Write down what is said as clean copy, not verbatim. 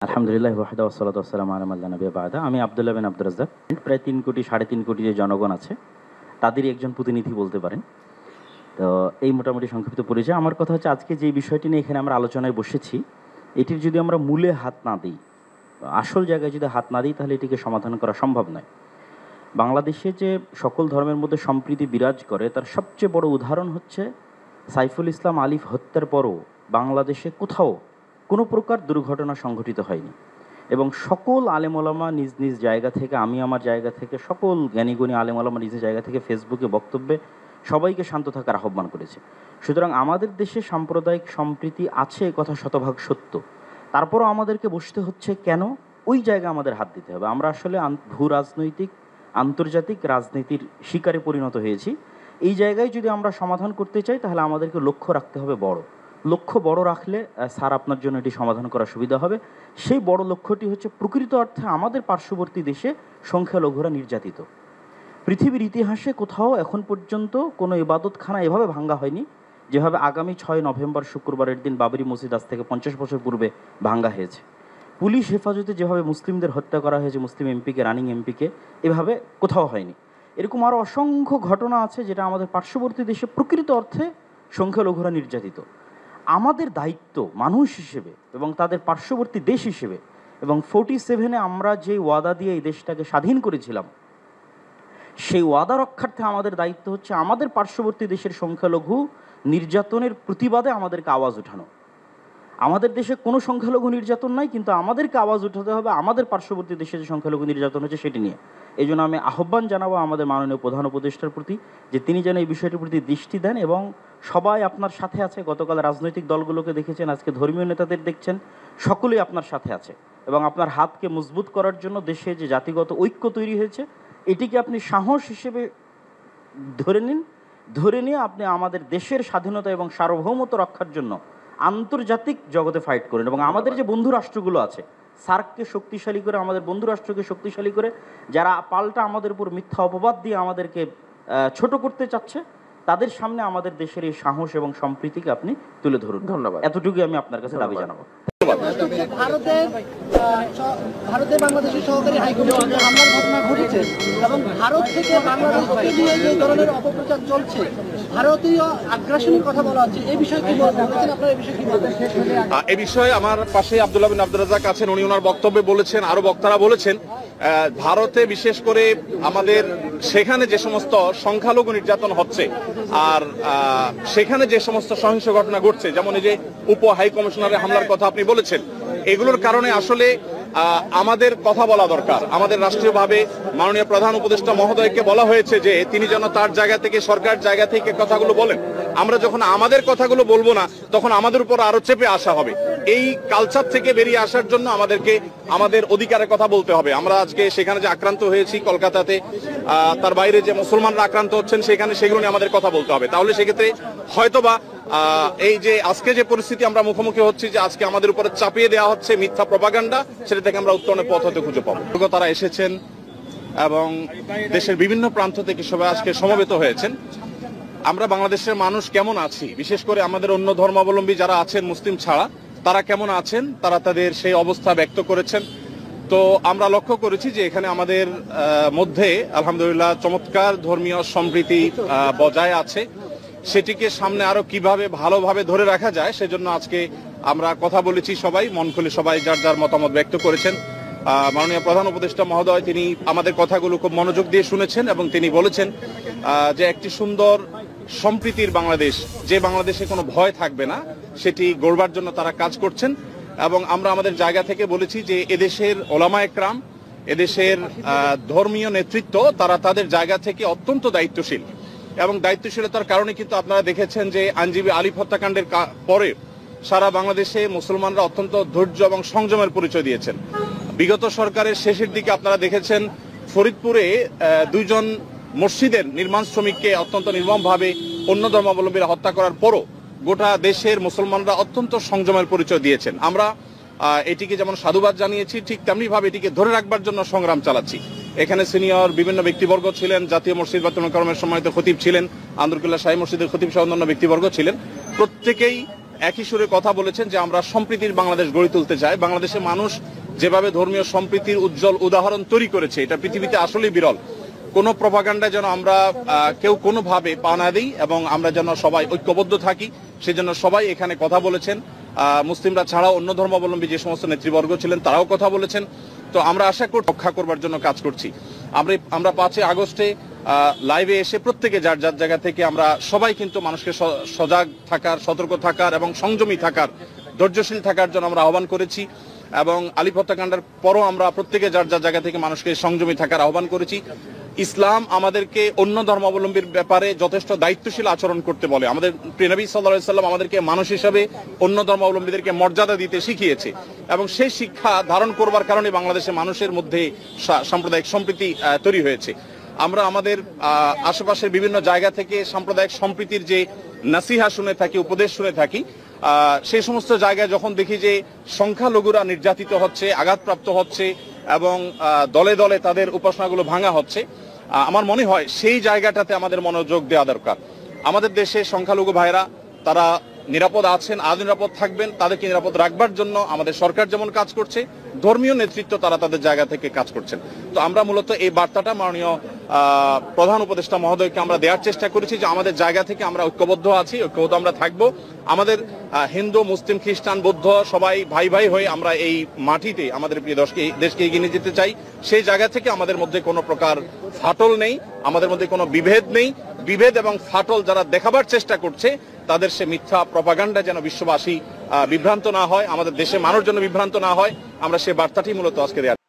আলহামদুলিল্লাহ ওয়াহদা ওয়াসসালাতু ওয়াসসালামু আলা মান লা নাবিয়্যা বা'দা। আমি আব্দুল্লাহ বিন আব্দুর রাজ্জাক। প্রায় ৩ কোটি ৩.৫ কোটি যে জনগণ আছে তাদেরই একজন প্রতিনিধি বলতে পারেন। তো এই মোটামুটি সংক্ষিপ্ত পরিচয়। আমার কথা হচ্ছে আজকে যে বিষয়টি নিয়ে এখানে আমরা আলোচনায় বসেছি, এটির যদি আমরা মূলে হাত না দিই, আসল জায়গায় যদি হাত না দিই, তাহলে এটিকে সমাধান করা সম্ভব নয়। বাংলাদেশে যে সকল ধর্মের মধ্যে সম্প্রীতি বিরাজ করে তার সবচেয়ে বড় উদাহরণ হচ্ছে সাইফুল ইসলাম আলিফ হত্যার পরও বাংলাদেশে কোথাও কোনো প্রকার দুর্ঘটনা সংঘটিত হয়নি এবং সকল আলেম ওলামা নিজ নিজ জায়গা থেকে, আমি আমার জায়গা থেকে, সকল জ্ঞানীগুণী আলেম ওলামা নিজ নিজ জায়গা থেকে ফেসবুকে বক্তব্যে সবাইকে শান্ত থাকার আহ্বান করেছে। সুতরাং আমাদের দেশে সাম্প্রদায়িক সম্প্রীতি আছে, এ কথা শতভাগ সত্য। তারপরও আমাদেরকে বসতে হচ্ছে কেন? ওই জায়গায় আমাদের হাত দিতে হবে। আমরা আসলে ভূ রাজনৈতিক আন্তর্জাতিক রাজনীতির শিকারে পরিণত হয়েছি। এই জায়গায় যদি আমরা সমাধান করতে চাই, তাহলে আমাদেরকে লক্ষ্য রাখতে হবে বড়। লক্ষ্য বড় রাখলে স্যার আপনার জন্য এটি সমাধান করা সুবিধা হবে। সেই বড় লক্ষ্যটি হচ্ছে প্রকৃত অর্থে আমাদের পার্শ্ববর্তী দেশে সংখ্যালঘুরা নির্যাতিত। পৃথিবীর ইতিহাসে কোথাও এখন পর্যন্ত কোনো ইবাদতখানা এভাবে ভাঙ্গা হয়নি যেভাবে আগামী 6 নভেম্বর শুক্রবারের দিন বাবরি মসজিদ আজ থেকে 50 বছর পূর্বে ভাঙ্গা হয়েছে। পুলিশ হেফাজতে যেভাবে মুসলিমদের হত্যা করা হয়েছে, মুসলিম এমপিকে, রানিং এমপিকে, এভাবে কোথাও হয়নি। এরকম আরও অসংখ্য ঘটনা আছে যেটা আমাদের পার্শ্ববর্তী দেশে প্রকৃত অর্থে সংখ্যালঘুরা নির্যাতিত। আমাদের দায়িত্ব মানুষ হিসেবে এবং তাদের পার্শ্ববর্তী দেশ হিসেবে, এবং 47-এ আমরা যে ওয়াদা দিয়ে এই দেশটাকে স্বাধীন করেছিলাম, সেই ওয়াদা রক্ষার্থে আমাদের দায়িত্ব হচ্ছে আমাদের পার্শ্ববর্তী দেশের সংখ্যালঘু নির্যাতনের প্রতিবাদে আমাদেরকে আওয়াজ ওঠানো। আমাদের দেশে কোনো সংখ্যালঘু নির্যাতন নাই, কিন্তু আমাদেরকে আওয়াজ উঠাতে হবে আমাদের পার্শ্ববর্তী দেশে যে সংখ্যালঘু নির্যাতন হচ্ছে সেটি নিয়ে। এই জন্য আমি আহ্বান জানাবো আমাদের মাননীয় প্রধান উপদেষ্টার প্রতি যে তিনি যেন এই বিষয়টির প্রতি দৃষ্টি দেন এবং সবাই আপনার সাথে আছে। গতকাল রাজনৈতিক দলগুলোকে দেখেছেন, আজকে ধর্মীয় নেতাদের দেখছেন, সকলেই আপনার সাথে আছে এবং আপনার হাতকে মজবুত করার জন্য দেশে যে জাতিগত ঐক্য তৈরি হয়েছে এটিকে আপনি সাহস হিসেবে ধরে নিয়ে আপনি আমাদের দেশের স্বাধীনতা এবং সার্বভৌমত্ব রক্ষার জন্য আন্তর্জাতিক জগতে ফাইট করেন। এবং আমাদের যে বন্ধু রাষ্ট্রগুলো আছে, সার্ককে শক্তিশালী করে, আমাদের বন্ধু রাষ্ট্রকে শক্তিশালী করে, যারা পাল্টা আমাদের উপর মিথ্যা অপবাদ দিয়ে আমাদেরকে ছোট করতে চাচ্ছে, তাদের সামনে আমাদের দেশের এই সাহস এবং সম্প্রীতিকে আপনি তুলে ধরুন। ধন্যবাদ। এতটুকুই আমি আপনার কাছে দাবি জানাবো। ভারতে বাংলাদেশের সহকারী হাইকমিশনে হামলার ঘটনা ঘটেছে এবং ভারত থেকে বাংলাদেশকে নিয়ে যে ধরনের অপপ্রচার চলছে, ভারতীয় আগ্রাসনের কথা বলা হচ্ছে, এই বিষয়ে কি বলবেন? আপনারা এই বিষয়ে কি বলবেন? এই বিষয়ে আমার পাশে আব্দুল্লাহ বিন আব্দুর রাজ্জাক আছেন, উনি ওনার বক্তব্যে বলেছেন, আরো বক্তারা বলেছেন, ভারতে বিশেষ করে আমাদের সেখানে যে সমস্ত সংখ্যালঘু নির্যাতন হচ্ছে আর সেখানে যে সমস্ত সহিংস ঘটনা ঘটছে, যেমন এই যে উপ হাই কমিশনারের হামলার কথা আপনি বলেছেন, এগুলোর কারণে আসলে আমাদের কথা বলা দরকার। আমাদের রাষ্ট্রীয়ভাবে মাননীয় প্রধান উপদেষ্টা মহোদয়কে বলা হয়েছে যে তিনি যেন তার জায়গা থেকে, সরকার জায়গা থেকে কথাগুলো বলেন। আমরা যখন আমাদের কথাগুলো বলবো না, তখন আমাদের উপর আরো চেপে আসা হবে। এই কালচার থেকে বেরিয়ে আসার জন্য আমাদেরকে আমাদের অধিকারের কথা বলতে হবে। আমরা আজকে সেখানে যে আক্রান্ত হয়েছি কলকাতাতে, তার বাইরে যে মুসলমানরা আক্রান্ত হচ্ছেন সেখানে, সেগুলো নিয়ে আমাদের কথা বলতে হবে। তাহলে সেক্ষেত্রে হয়তোবা এই যে আজকে যে পরিস্থিতি আমরা মুখোমুখি হচ্ছি, যে আজকে আমাদের উপরে চাপিয়ে দেওয়া হচ্ছে মিথ্যা প্রপাগান্ডা, সেটা থেকে আমরা উত্তরণের পথ হতে খুঁজে পাবো। তারা এসেছেন এবং দেশের বিভিন্ন প্রান্ত থেকে সবাই আজকে সমবেত হয়েছেন। আমরা বাংলাদেশের মানুষ কেমন আছি, বিশেষ করে আমাদের অন্য ধর্মাবলম্বী যারা আছেন মুসলিম ছাড়া, তারা কেমন আছেন, তারা তাদের সেই অবস্থা ব্যক্ত করেছেন। তো আমরা লক্ষ্য করেছি যে এখানে আমাদের মধ্যে আলহামদুলিল্লাহ চমৎকার ধর্মীয় সম্প্রীতি বজায় আছে। সেটিকে সামনে আরো কিভাবে ভালোভাবে ধরে রাখা যায় সেজন্য আজকে আমরা কথা বলেছি, সবাই মন খুলে সবাই যার যার মতামত ব্যক্ত করেছেন। মাননীয় প্রধান উপদেষ্টা মহোদয় তিনি আমাদের কথাগুলো খুব মনোযোগ দিয়ে শুনেছেন এবং তিনি বলেছেন যে একটি সুন্দর সম্প্রীতির বাংলাদেশ, যে বাংলাদেশে কোনো ভয় থাকবে না, সেটি গড়বার জন্য তারা কাজ করছেন। এবং আমরা আমাদের জায়গা থেকে বলেছি যে এদেশের ওলামা একরাম, এদেশের ধর্মীয় নেতৃত্ব, তারা তাদের জায়গা থেকে অত্যন্ত দায়িত্বশীল এবং দায়িত্বশীলতার কারণে কিন্তু আপনারা দেখেছেন যে আইনজীবী আলিফ হত্যাকাণ্ডের পরে সারা বাংলাদেশে মুসলমানরা অত্যন্ত ধৈর্য এবং সংযমের পরিচয় দিয়েছেন। বিগত সরকারের শেষের দিকে আপনারা দেখেছেন ফরিদপুরে 2 জন মসজিদের নির্মাণ শ্রমিককে অত্যন্ত নির্মমভাবে অন্য ধর্মাবলম্বীরা হত্যা করার পরও গোটা দেশের মুসলমানরা অত্যন্ত সংযমের পরিচয় দিয়েছেন। আমরা এটিকে যেমন সাধুবাদ জানিয়েছি, ঠিক তেমনি ভাবে এটিকে ধরে রাখবার জন্য সংগ্রাম চালাচ্ছি। এখানে সিনিয়র বিভিন্ন ব্যক্তিবর্গ ছিলেন, জাতীয় মসজিদ বায়তুল মোকাররমের সম্মানিত খতিব ছিলেন, আন্দরকুল্লাহ শাহী মসজিদের খতিব সহ অন্যান্য ব্যক্তিবর্গ ছিলেন। প্রত্যেকেই একই সুরে কথা বলেছেন যে আমরা সম্প্রীতির বাংলাদেশ গড়ে তুলতে চাই। বাংলাদেশের মানুষ যেভাবে ধর্মীয় সম্প্রীতির উজ্জ্বল উদাহরণ তৈরি করেছে, এটা পৃথিবীতে আসলেই বিরল। কোনো প্রপাগান্ডায় যেন আমরা কেউ কোনোভাবে পা না দিই এবং আমরা যেন সবাই ঐক্যবদ্ধ থাকি, সেজন্য সবাই এখানে কথা বলেছেন। মুসলিমরা ছাড়াও অন্য ধর্মাবলম্বী যে সমস্ত নেতৃবর্গ ছিলেন তারাও কথা বলেছেন। তো আমরা আশা করি রক্ষা করবার জন্য কাজ করছি। আমরা 5 আগস্টে লাইভে এসে প্রত্যেকে যার যার জায়গা থেকে আমরা সবাই কিন্তু মানুষকে সজাগ থাকার, সতর্ক থাকার এবং সংযমী থাকার, ধৈর্যশীল থাকার জন্য আমরা আহ্বান করেছি। এবং আলিফ হত্যাকাণ্ডের পরও আমরা প্রত্যেকে যার যার জায়গা থেকে মানুষকে সংযমী থাকার আহ্বান করেছি। ইসলাম আমাদেরকে অন্য ধর্মাবলম্বীর ব্যাপারে যথেষ্ট দায়িত্বশীল আচরণ করতে বলে। আমাদের প্রিয় নবী সাল্লাল্লাহু আলাইহি সাল্লাম আমাদেরকে মানুষ হিসাবে অন্য ধর্মাবলম্বীদেরকে মর্যাদা দিতে শিখিয়েছে এবং সেই শিক্ষা ধারণ করবার কারণে বাংলাদেশের মানুষের মধ্যে সাম্প্রদায়িক সম্প্রীতি তৈরি হয়েছে। আমরা আমাদের আশেপাশের বিভিন্ন জায়গা থেকে সাম্প্রদায়িক সম্প্রীতির যে নাসিহা শুনে থাকি, উপদেশ শুনে থাকি, সেই সমস্ত জায়গায় যখন দেখি যে সংখ্যালঘুরা নির্যাতিত হচ্ছে, আঘাতপ্রাপ্ত হচ্ছে এবং দলে দলে তাদের উপাসনাগুলো ভাঙা হচ্ছে, আমার মনে হয় সেই জায়গাটাতে আমাদের মনোযোগ দেওয়া দরকার। আমাদের দেশে সংখ্যালঘু ভাইরা তারা নিরাপদ আছেন, আজ নিরাপদ থাকবেন। তাদেরকে নিরাপদ রাখবার জন্য আমাদের সরকার যেমন কাজ করছে, ধর্মীয় নেতৃত্ব তারা তাদের জায়গা থেকে কাজ করছেন। তো আমরা মূলত এই বার্তাটা মাননীয় প্রধান উপদেষ্টা মহোদয়কে আমরা দেওয়ার চেষ্টা করেছি যে আমাদের জায়গা থেকে আমরা ঐক্যবদ্ধ আছি, ঐক্যবদ্ধ আমরা থাকবো। আমাদের হিন্দু, মুসলিম, খ্রিস্টান, বৌদ্ধ সবাই ভাই ভাই হয়ে আমরা এই মাটিতে আমাদের প্রিয় দেশকে এগিয়ে নিয়ে যেতে চাই। সেই জায়গা থেকে আমাদের মধ্যে কোনো প্রকার ফাটল নেই, আমাদের মধ্যে কোনো বিভেদ নেই। বিভেদ এবং ফাটল যারা দেখাবার চেষ্টা করছে তাদের সে মিথ্যা প্রপাগান্ডা যেন বিশ্ববাসী বিভ্রান্ত না হয়, আমাদের দেশে মানুষ যেন বিভ্রান্ত না হয়, আমরা সে বার্তাটি মূলত আজকে দেওয়ার